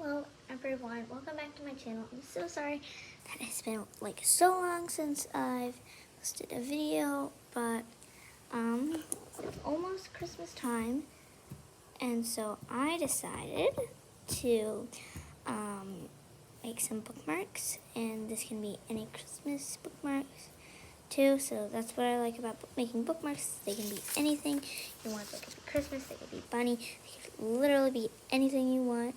Hello everyone, welcome back to my channel. I'm so sorry that it's been like so long since I've posted a video, but it's almost Christmas time, and so I decided to make some bookmarks, and this can be any Christmas bookmarks too. So that's what I like about making bookmarks. They can be anything you want. They could be Christmas, they could be bunny, they could literally be anything you want.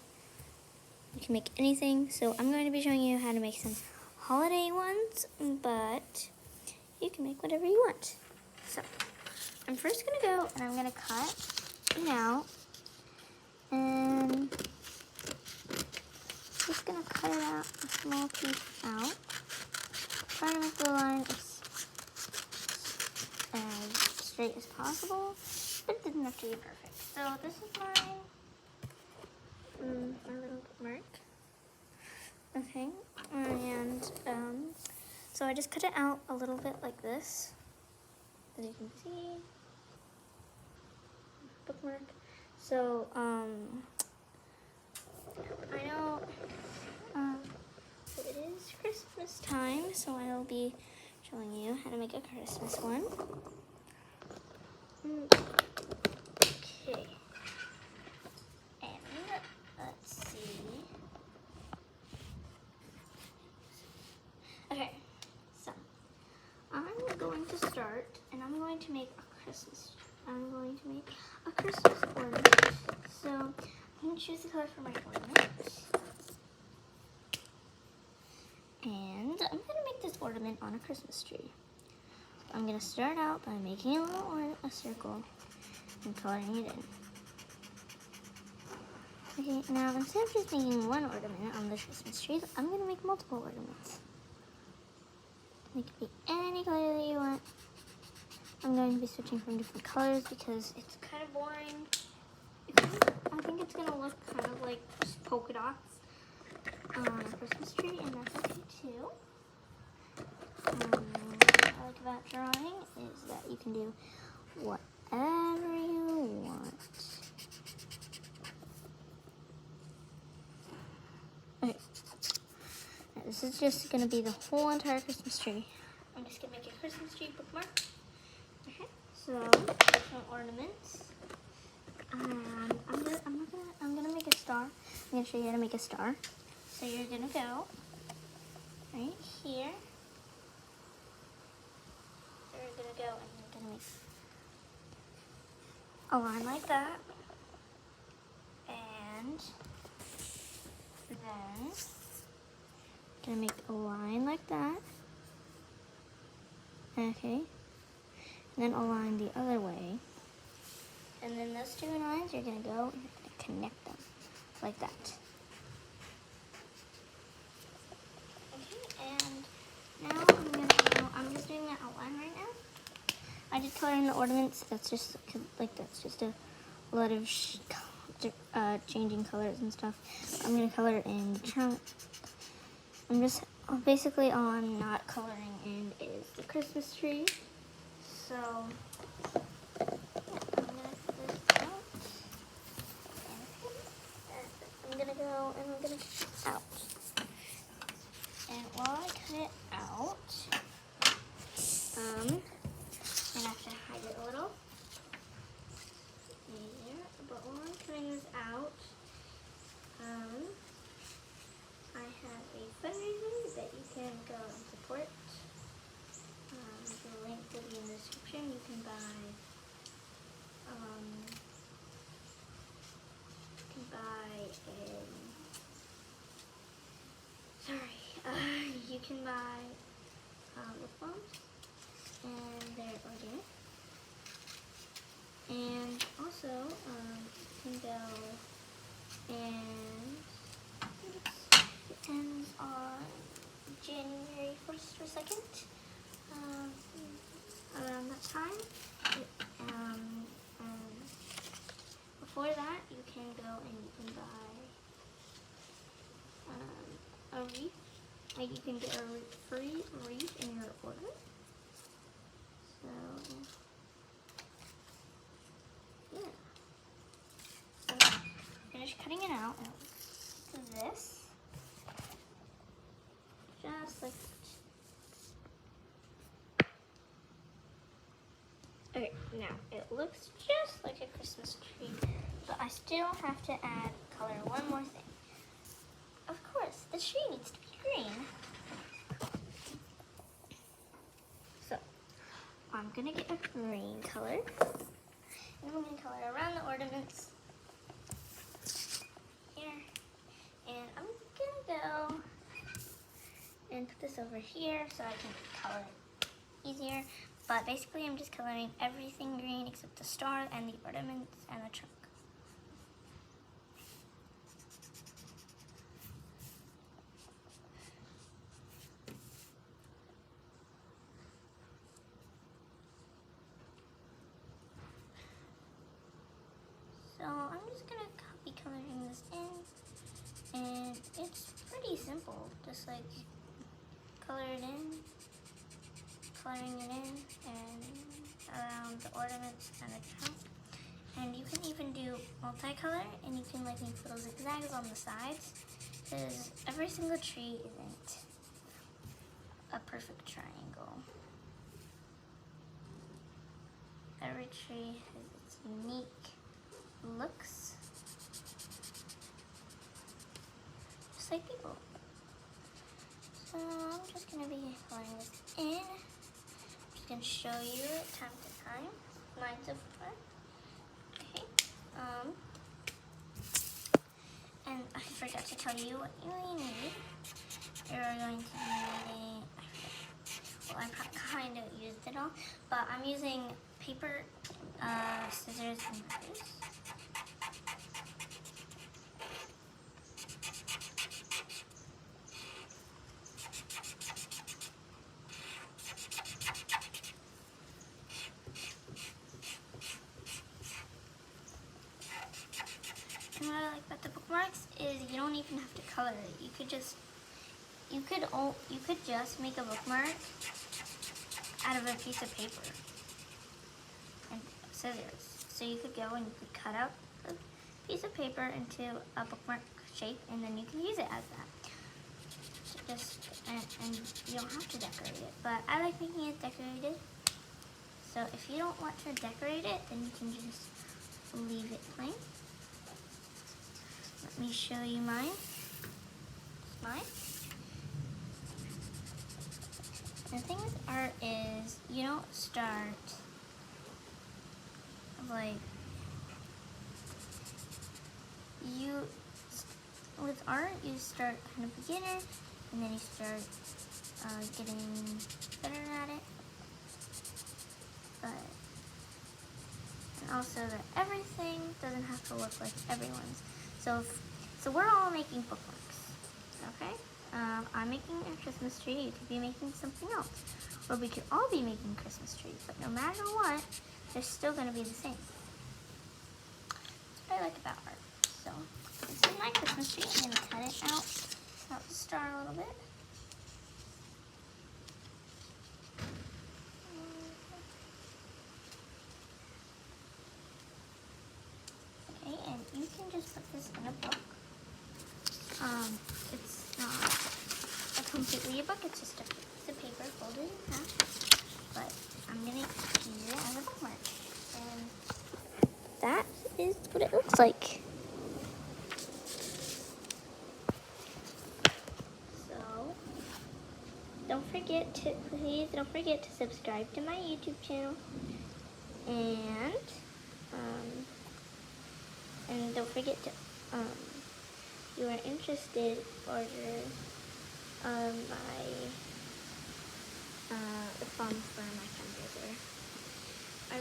You can make anything. So I'm going to be showing you how to make some holiday ones, but you can make whatever you want. So I'm first going to go and I'm going to cut it out, and just going to cut it out, a small piece out. Try to make the line as straight as possible, but it doesn't have to be perfect. So this is my little bookmark. Okay, and so I just cut it out a little bit like this, as you can see. Bookmark. So I know that it is Christmas time, so I will be showing you how to make a Christmas one. Okay. Let's see. Okay, so I'm going to start, and I'm going to make a Christmas. I'm going to make a Christmas ornament. So I'm going to choose the color for my ornament, and I'm going to make this ornament on a Christmas tree. I'm going to start out by making a circle and coloring it in. Okay, now instead of just making one ornament on the Christmas tree, I'm going to make multiple ornaments. It could be any color that you want. I'm going to be switching from different colors because it's kind of boring. I think it's going to look kind of like just polka dots on a Christmas tree, and that's okay too. What I like about drawing is that you can do whatever you want. Okay, now, this is just going to be the whole entire Christmas tree. I'm just going to make a Christmas tree bookmark. Okay, so different ornaments. I'm gonna make a star. I'm gonna show you how to make a star. So you're gonna go right here. So you're gonna go and you're gonna make a line like that, and then gonna make a line like that. Okay, and then a line the other way. And then those two lines, you're going to go and you're going to connect them like that. Okay, and now I'm just doing that outline right now. I did color in the ornaments. That's just a lot of changing colors and stuff. I'm going to color in the trunk. I'm just basically all I'm not coloring in is the Christmas tree. So I'm gonna go and I'm gonna cut it out. And while I cut it out, I'm gonna have to hide it a little. There. But while I'm cutting this out, I have a fundraiser that you can go and support. The link will be in the description. You can buy you can buy lip balms, and they're organic. And also, you can go and it ends on January 1st or 2nd. Around that time. Before that, you can go and you can buy a wreath. Like you can get a free wreath in your order. So yeah. So finish cutting it out. this. Just like okay, now it looks just like a Christmas tree, but I still have to add color one more thing. Of course, the tree needs to be green. So I'm gonna get a green color, and I'm gonna color around the ornaments here, and I'm gonna go and put this over here so I can color it easier. But basically I'm just coloring everything green except the star and the ornaments and the trunk. So I'm just gonna be coloring this in, and it's pretty simple, just like color it in, coloring it in, and around the ornaments and the trunk. And you can even do multicolor, and you can like make little zigzags on the sides, because every single tree isn't a perfect triangle. Every tree has its unique looks, just like people. So I'm just going to be coloring this in. I'm just going to show you it time to time. Mine so far. Okay. And I forgot to tell you what you really need. You're going to be needing, well, I kind of used it all, but I'm using paper, scissors, and markers. And what I like about the bookmarks is you don't even have to color it. You could just make a bookmark out of a piece of paper and scissors. So you could go and you could cut out a piece of paper into a bookmark shape, and then you can use it as that. And you don't have to decorate it, but I like making it decorated. So if you don't want to decorate it, then you can just leave it plain. Let me show you mine. It's mine. The thing with art is you don't start like with art you start kind of beginner, and then you start getting better at it. But and also that everything doesn't have to look like everyone's. So we're all making bookmarks, okay? I'm making a Christmas tree. You could be making something else, or we could all be making Christmas trees. But no matter what, they're still going to be the same. That's what I like about art. So this is my Christmas tree. I'm going to cut it out the star a little bit. Okay, and you can just put this in a book. It's not completely a book, it's just a piece of paper folded in half. But I'm going to use it as a bookmark. And that is what it looks like. So, please don't forget to subscribe to my YouTube channel. And don't forget to, if you are interested, order the phone for my fundraiser. I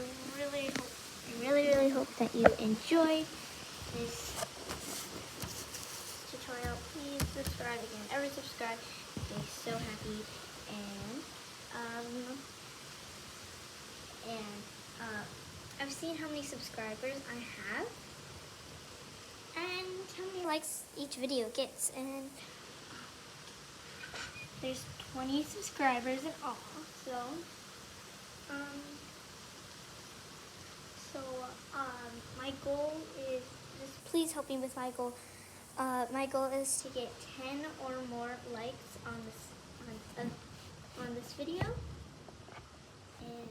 really hope that you enjoyed this tutorial. Please subscribe again. Every subscribe makes me so happy. And I've seen how many subscribers I have and how many likes each video gets, and there's 20 subscribers in all. So my goal is, just please help me with my goal My goal is to get 10 or more likes on this video. And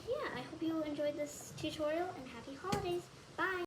yeah, I hope you enjoyed this tutorial and happy holidays. Bye!